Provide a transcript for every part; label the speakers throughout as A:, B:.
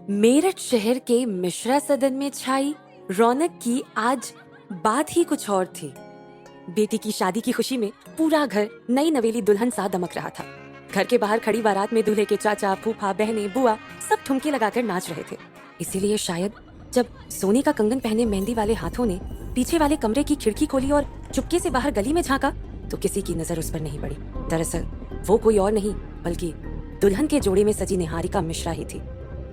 A: मेरठ शहर के मिश्रा सदन में छाई रौनक की आज बात ही कुछ और थी। बेटी की शादी की खुशी में पूरा घर नई नवेली दुल्हन सा दमक रहा था। घर के बाहर खड़ी बारात में दूल्हे के चाचा, फूफा, बहनें, बुआ सब ठुमके लगाकर नाच रहे थे। इसीलिए शायद जब सोने का कंगन पहने मेहंदी वाले हाथों ने पीछे वाले कमरे की खिड़की खोली और चुपके से बाहर गली में झांका तो किसी की नजर उस पर नहीं पड़ी। दरअसल वो कोई और नहीं बल्कि दुल्हन के जोड़े में सजी निहारिका मिश्रा ही थी।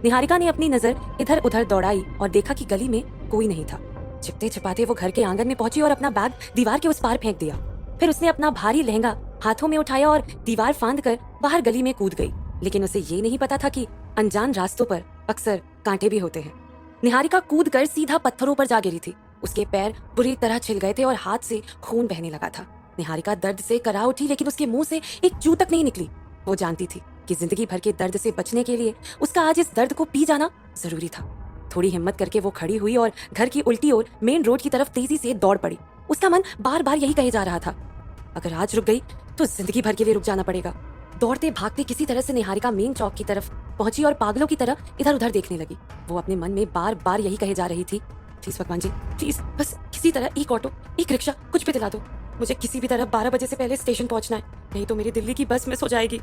A: निहारिका ने अपनी नजर इधर उधर दौड़ाई और देखा कि गली में कोई नहीं था। छिपते छिपाते वो घर के आंगन में पहुंची और अपना बैग दीवार के उस पार फेंक दिया। फिर उसने अपना भारी लहंगा हाथों में उठाया और दीवार फांद कर बाहर गली में कूद गई। लेकिन उसे ये नहीं पता था कि अनजान रास्तों पर अक्सर कांटे भी होते हैं। निहारिका कूद कर सीधा पत्थरों पर जा गिरी थी। उसके पैर बुरी तरह छिल गए थे और हाथ से खून बहने लगा था। निहारिका दर्द से करा उठी लेकिन उसके मुंह से एक चू तक नहीं निकली। वो जानती थी कि जिंदगी भर के दर्द से बचने के लिए उसका आज इस दर्द को पी जाना जरूरी था। थोड़ी हिम्मत करके वो खड़ी हुई और घर की उल्टी ओर मेन रोड की तरफ तेजी से दौड़ पड़ी। उसका मन बार बार यही कहे जा रहा था, अगर आज रुक गई तो जिंदगी भर के लिए रुक जाना पड़ेगा। दौड़ते भागते किसी तरह से निहारिका मेन चौक की तरफ पहुंची और पागलों की तरह इधर उधर देखने लगी। वो अपने मन में बार बार यही कहे जा रही थी, प्लीज भगवान जी, प्लीज बस किसी तरह एक ऑटो, एक रिक्शा, कुछ भी दिला दो। मुझे किसी भी तरह 12 बजे से पहले स्टेशन पहुंचना है, नहीं तो मेरी दिल्ली की बस मिस हो जाएगी।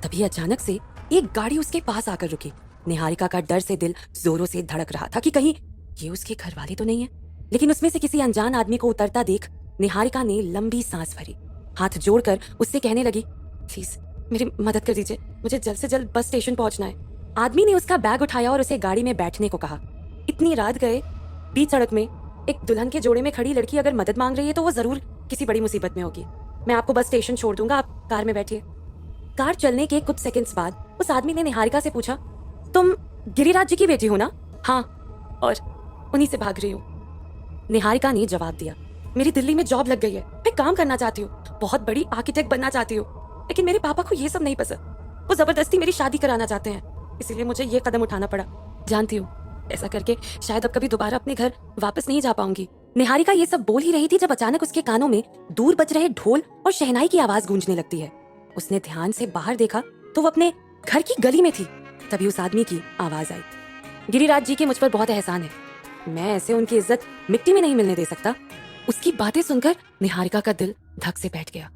A: तभी अचानक से एक गाड़ी उसके पास आकर रुकी। निहारिका का डर से दिल जोरों से धड़क रहा था कि कहीं ये उसके घर वाले तो नहीं है। लेकिन उसमें से किसी अनजान आदमी को उतरता देख निहारिका ने लंबी सांस भरी, हाथ जोड़कर उससे कहने लगी, प्लीज मेरी मदद कर दीजिए, मुझे जल्द से जल्द बस स्टेशन पहुंचना है। आदमी ने उसका बैग उठाया और उसे गाड़ी में बैठने को कहा। इतनी रात गए बीच सड़क में एक दुल्हन के जोड़े में खड़ी लड़की अगर मदद मांग रही है तो वो जरूर किसी बड़ी मुसीबत में होगी। मैं आपको बस स्टेशन छोड़ दूंगा, आप कार में बैठिए। कार चलने के कुछ सेकंड्स बाद उस आदमी ने निहारिका से पूछा, तुम गिरिराज जी की बेटी हो ना? हाँ, और उन्हीं से भाग रही हूँ। निहारिका ने जवाब दिया, मेरी दिल्ली में जॉब लग गई है, मैं काम करना चाहती हूँ, बहुत बड़ी आर्किटेक्ट बनना चाहती हूँ, लेकिन मेरे पापा को ये सब नहीं पसंद। वो जबरदस्ती मेरी शादी कराना चाहते हैं, इसीलिए मुझे ये कदम उठाना पड़ा। जानती हूँ ऐसा करके शायद अब कभी दोबारा अपने घर वापस नहीं जा पाऊंगी। निहारिका ये सब बोल ही रही थी जब अचानक उसके कानों में दूर बज रहे ढोल और शहनाई की आवाज गूंजने लगती है। उसने ध्यान से बाहर देखा तो वो अपने घर की गली में थी। तभी उस आदमी की आवाज आई, गिरिराज जी के मुझ पर बहुत एहसान है, मैं ऐसे उनकी इज्जत मिट्टी में नहीं मिलने दे सकता। उसकी बातें सुनकर निहारिका का दिल धक से बैठ गया।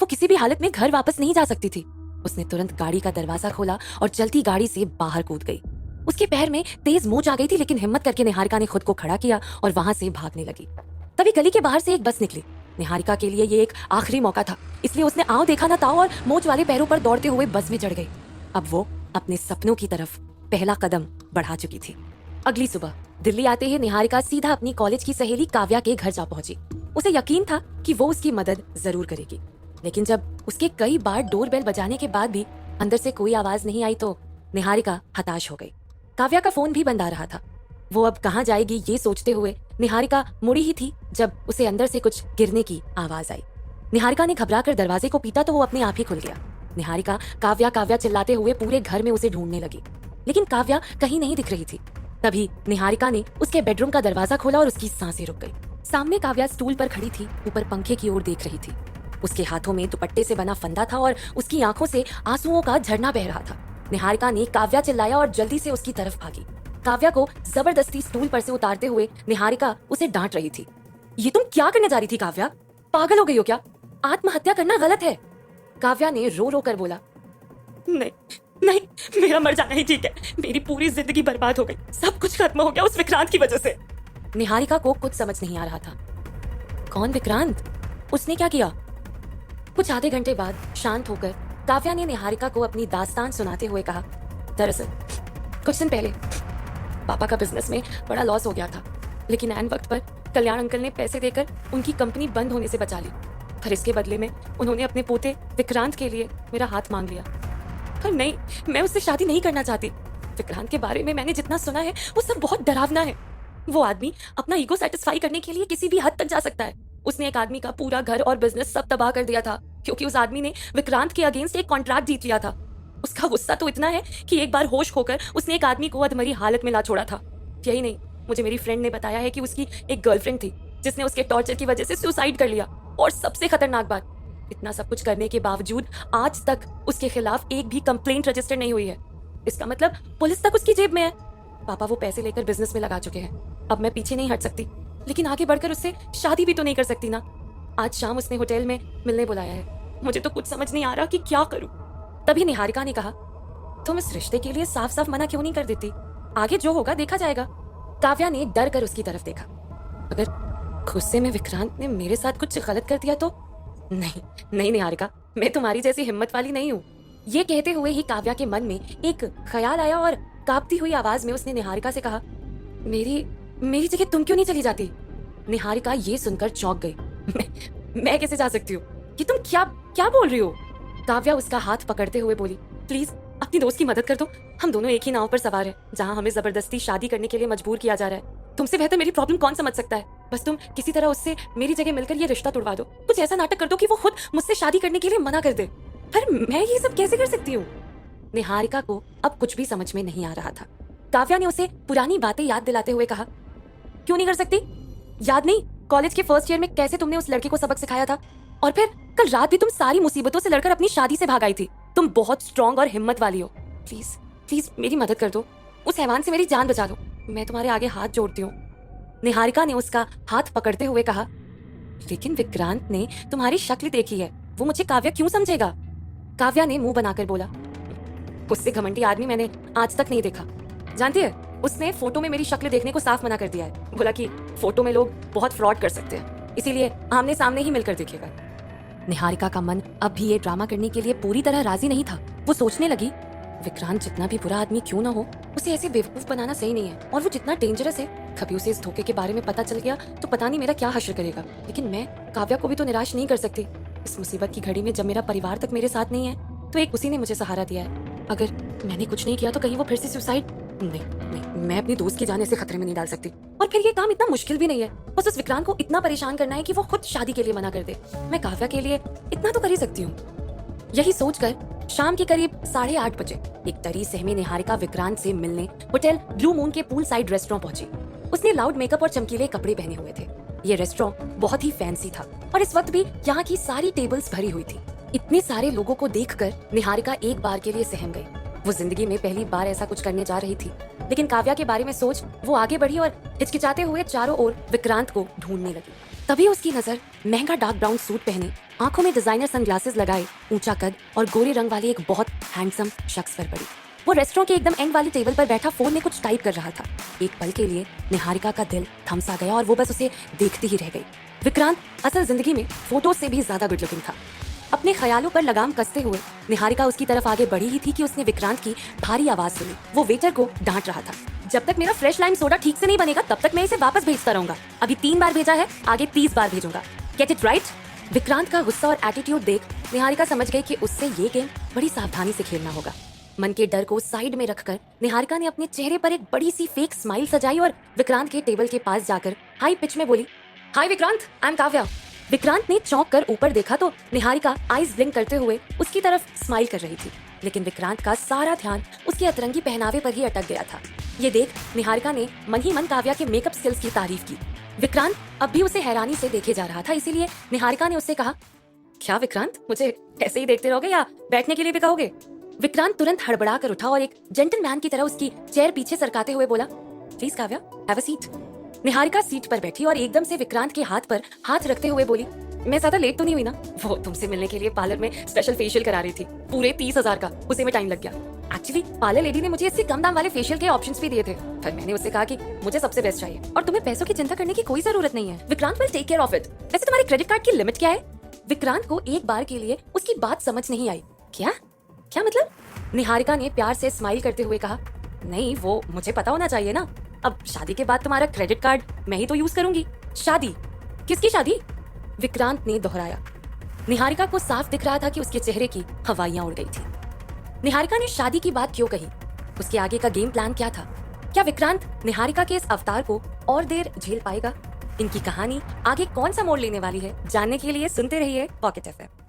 A: वो किसी भी हालत में घर वापस नहीं जा सकती थी। उसने तुरंत गाड़ी का दरवाजा खोला और चलती गाड़ी से बाहर कूद गई। उसके पैर में तेज मोच आ गई थी, लेकिन हिम्मत करके निहारिका ने खुद को खड़ा किया और वहां से भागने लगी। तभी गली के बाहर से एक बस निकली। निहारिका के लिए ये एक आखिरी मौका था, इसलिए उसने आओ देखा ना ताओ और मोच वाले पैरों पर दौड़ते हुए बस में चढ़ गई। अब वो अपने सपनों की तरफ पहला कदम बढ़ा चुकी थी। अगली सुबह दिल्ली आते ही निहारिका सीधा अपनी कॉलेज की सहेली काव्या के घर जा पहुंची। उसे यकीन था कि वो उसकी मदद जरूर करेगी, लेकिन जब उसके कई बार डोरबेल बजाने के बाद भी अंदर से कोई आवाज नहीं आई तो निहारिका हताश हो गई। काव्या का फोन भी बंद आ रहा था। वो अब कहाँ जाएगी ये सोचते हुए निहारिका मुड़ी ही थी जब उसे अंदर से कुछ गिरने की आवाज आई। निहारिका ने घबराकर दरवाजे को पीटा तो वो अपने आप ही खुल गया। निहारिका काव्या काव्या चिल्लाते हुए पूरे घर में उसे ढूंढने लगी, लेकिन काव्या कहीं नहीं दिख रही थी। तभी निहारिका ने उसके बेडरूम का दरवाजा खोला और उसकी सांसें रुक गई। सामने काव्या स्टूल पर खड़ी थी, ऊपर पंखे की ओर देख रही थी। उसके हाथों में दुपट्टे से बना फंदा था और उसकी आंखों से आंसुओं का झरना बह रहा था। निहारिका ने काव्या चिल्लाया और जल्दी से उसकी तरफ भागी। काव्या को जबरदस्ती स्टूल पर से उतारते हुए निहारिका उसे डांट रही थी। ये तुम क्या करने जा रही थी काव्या? पागल हो गई हो क्या? आत्महत्या करना गलत है। काव्या ने रो रो कर बोला, नहीं नहीं, मेरा मर जाना ही ठीक है, मेरी पूरी जिंदगी बर्बाद हो गई, सब कुछ खत्म हो गया उस विक्रांत की वजह से। निहारिका को कुछ समझ नहीं आ रहा था। कौन विक्रांत? उसने क्या किया? कुछ आधे घंटे बाद शांत होकर काव्या ने निहारिका को अपनी दास्तान सुनाते हुए कहा, दरअसल कुछ दिन पहले पापा का बिजनेस में बड़ा लॉस हो गया था, लेकिन ऐन वक्त पर कल्याण अंकल ने पैसे देकर उनकी कंपनी बंद होने से बचा ली। पर इसके बदले में उन्होंने अपने पोते विक्रांत के लिए मेरा हाथ मांग लिया। पर नहीं, मैं उससे शादी नहीं करना चाहती। विक्रांत के बारे में मैंने जितना सुना है वो सब बहुत डरावना है। वो आदमी अपना ईगो सेटिस्फाई करने के लिए किसी भी हद तक जा सकता है। उसने एक आदमी का पूरा घर और बिजनेस सब तबाह कर दिया था, क्योंकि उस आदमी ने विक्रांत के अगेंस्ट एक कॉन्ट्रैक्ट जीत लिया था। उसका गुस्सा तो इतना है कि एक बार होश खोकर उसने एक आदमी को अधमरी हालत में ला छोड़ा था। यही नहीं, मुझे मेरी फ्रेंड ने बताया है कि उसकी एक गर्लफ्रेंड थी जिसने उसके टॉर्चर की वजह से सुसाइड कर लिया। और सबसे खतरनाक बात, इतना सब कुछ करने के बावजूद आज तक उसके खिलाफ एक भी कंप्लेंट रजिस्टर नहीं हुई है। इसका मतलब पुलिस तक उसकी जेब में है। पापा वो पैसे लेकर बिजनेस में लगा चुके हैं। अब मैं पीछे नहीं हट सकती, लेकिन आगे बढ़कर उससे शादी भी तो नहीं कर सकती ना। आज शाम उसने होटल में मिलने बुलाया है। मुझे तो कुछ समझ नहीं आ रहा कि क्या करूं। तभी निहारिका ने कहा, तुम इस रिश्ते के लिए साफ साफ मना क्यों नहीं कर देती? आगे जो होगा देखा जाएगा। काव्या ने डर कर उसकी तरफ देखा। अगर गुस्से में विक्रांत ने मेरे साथ कुछ गलत कर दिया तो? नहीं नहीं निहारिका, मैं तुम्हारी जैसी हिम्मत वाली नहीं हूँ। ये कहते हुए ही काव्या के मन में एक ख्याल आया और कांपती हुई आवाज में उसने निहारिका से कहा, मेरी मेरी जगह तुम क्यों नहीं चली जाती? निहारिका ये सुनकर चौंक गई। मैं कैसे जा सकती हूँ? कि तुम क्या क्या बोल रही हो? काव्या उसका हाथ पकड़ते हुए बोली, प्लीज अपनी दोस्त की मदद कर दो। हम दोनों एक ही नाव पर सवार हैं, जहाँ हमें जबरदस्ती शादी करने के लिए मजबूर किया जा रहा है। तुमसे बेहतर मेरी प्रॉब्लम कौन समझ सकता है? बस तुम किसी तरह उससे मेरी जगह मिलकर ये रिश्ता तोड़वा दो। कुछ ऐसा नाटक कर दो कि वो खुद मुझसे शादी करने के लिए मना कर दे। पर मैं ये सब कैसे कर सकती हूँ? निहारिका को अब कुछ भी समझ में नहीं आ रहा था। काव्या ने उसे पुरानी बातें याद दिलाते हुए कहा, क्यों नहीं कर सकती? याद नहीं कॉलेज के फर्स्ट ईयर में कैसे तुमने उस लड़के को सबक सिखाया था? और फिर कल रात भी तुम सारी मुसीबतों से लड़कर अपनी शादी से भाग आई थी। तुम बहुत स्ट्रांग और हिम्मत वाली हो। प्लीज प्लीज मेरी मदद कर दो। उस हैवान से मेरी जान बचा दो। मैं तुम्हारे आगे हाथ जोड़ती हूँ। निहारिका ने उसका हाथ पकड़ते हुए कहा, लेकिन विक्रांत ने तुम्हारी शक्ल देखी है, वो मुझे काव्या क्यों समझेगा? काव्या ने मुंह बनाकर बोला, उससे घमंडी आदमी मैंने आज तक नहीं देखा। जानती है, उसने फोटो में मेरी शक्ल देखने को साफ मना कर दिया है। बोला कि फोटो में लोग बहुत फ्रॉड कर सकते हैं, इसीलिए आमने सामने ही मिलकर देखेगा। निहारिका का मन अब भी ये ड्रामा करने के लिए पूरी तरह राजी नहीं था। वो सोचने लगी, विक्रांत जितना भी बुरा आदमी क्यों ना हो, उसे ऐसे बेवकूफ बनाना सही नहीं है। और वो जितना डेंजरस है, कभी उसे इस धोखे के बारे में पता चल गया तो पता नहीं मेरा क्या हश्र करेगा। लेकिन मैं काव्या को भी तो निराश नहीं कर सकती। इस मुसीबत की घड़ी में जब मेरा परिवार तक मेरे साथ नहीं है, तो एक उसी ने मुझे सहारा दिया है। अगर मैंने कुछ नहीं किया तो कहीं वो फिर से सुसाइड? नहीं, मैं अपनी दोस्त की जान ऐसे खतरे में नहीं डाल सकती। और फिर ये काम इतना मुश्किल भी नहीं है। बस उस विक्रांत को इतना परेशान करना है कि वो खुद शादी के लिए मना कर दे। मैं काव्या के लिए इतना तो कर ही सकती हूँ। यही सोचकर शाम के करीब 8:30 बजे एक तरी सहमी निहारिका विक्रांत से मिलने होटल ब्लू मून के पूल साइड रेस्टोरेंट पहुंची। उसने लाउड मेकअप और चमकीले कपड़े पहने हुए थे। ये रेस्टोरेंट बहुत ही फैंसी था और इस वक्त भी यहाँ की सारी टेबल्स भरी हुई थी। इतने सारे लोगों को देखकर निहारिका एक बार के लिए सहम गई। वो जिंदगी में पहली बार ऐसा कुछ करने जा रही थी। लेकिन काव्या के बारे में सोच वो आगे बढ़ी और हिचकिचाते हुए चारों ओर विक्रांत को ढूंढने लगी। तभी उसकी नजर महंगा डार्क ब्राउन सूट पहने, आंखों में डिजाइनर सनग्लासेस लगाए, ऊंचा कद और गोरे रंग वाले एक बहुत हैंडसम शख्स पर पड़ी। वो रेस्टोरेंट के एकदम एंड वाली टेबल पर बैठा फोन में कुछ टाइप कर रहा था। एक पल के लिए निहारिका का दिल थम सा गया और वो बस उसे देखती ही रह गई। विक्रांत असल जिंदगी में फोटो से भी ज्यादा गुड लुकिंग था। अपने ख्यालों पर लगाम कसते हुए निहारिका उसकी तरफ आगे बढ़ी ही थी कि उसने विक्रांत की भारी आवाज सुनी। वो वेटर को डांट रहा था, जब तक मेरा फ्रेश लाइम सोडा ठीक से नहीं बनेगा तब तक मैं इसे वापस भेजता रहूंगा। अभी 3 बार भेजा है, आगे 30 बार भेजूंगा। Get it right? विक्रांत का गुस्सा और एटीट्यूड देख निहारिका समझ गई कि उससे ये गेम बड़ी सावधानी से खेलना होगा। मन के डर को साइड में रखकर निहारिका ने अपने चेहरे पर एक बड़ी सी फेक स्माइल सजाई और विक्रांत के टेबल के पास जाकर हाई पिच में बोली, हाय विक्रांत, आई एम काव्या। विक्रांत ने चौंक कर ऊपर देखा तो निहारिका आईज ब्लिंक करते हुए उसकी तरफ स्माइल कर रही थी। लेकिन विक्रांत का सारा ध्यान उसके अतरंगी पहनावे पर ही अटक गया था। ये देख निहारिका ने मन ही मन काव्या के मेकअप स्किल्स की तारीफ की। विक्रांत अब भी उसे हैरानी से देखे जा रहा था, इसीलिए निहारिका ने उससे कहा, क्या विक्रांत, मुझे ऐसे ही देखते रहोगे या बैठने के लिए भी कहोगे? विक्रांत तुरंत हड़बड़ा कर उठा और एक जेंटलमैन की तरह उसकी चेयर पीछे सरकाते हुए बोला, please Kavya, have a seat. Niharika seat पर बैठी और एकदम से विक्रांत के हाथ पर हाथ रखते हुए बोली, मैं ज्यादा लेट तो नहीं हुई ना? वो तुमसे मिलने के लिए पार्लर में स्पेशल फेशियल करा रही थी, पूरे 30,000 का, उसी में टाइम लग गया। एक्चुअली पार्लर लेडी ने मुझे इससे कम दाम वाले फेशियल के ऑप्शंस भी दिए थे, पर मैंने उससे कहा कि मुझे सबसे बेस्ट चाहिए और तुम्हें पैसों की चिंता करने की कोई जरूरत नहीं है। Vikrant will take care of it. वैसे तुम्हारे क्रेडिट कार्ड की लिमिट क्या है? विक्रांत को एक बार के लिए उसकी बात समझ नहीं आई। क्या क्या मतलब? निहारिका ने प्यार से स्माइल करते हुए कहा, नहीं वो मुझे पता होना चाहिए ना। अब शादी के बाद तुम्हारा क्रेडिट कार्ड मैं ही तो यूज करूंगी। शादी? किसकी शादी? विक्रांत ने दोहराया। निहारिका को साफ दिख रहा था कि उसके चेहरे की हवाइयां उड़ गई थी। निहारिका ने शादी की बात क्यों कही? उसके आगे का गेम प्लान क्या था? क्या विक्रांत निहारिका के इस अवतार को और देर झेल पाएगा? इनकी कहानी आगे कौन सा मोड़ लेने वाली है, जानने के लिए सुनते रहिए पॉकेट एफएम।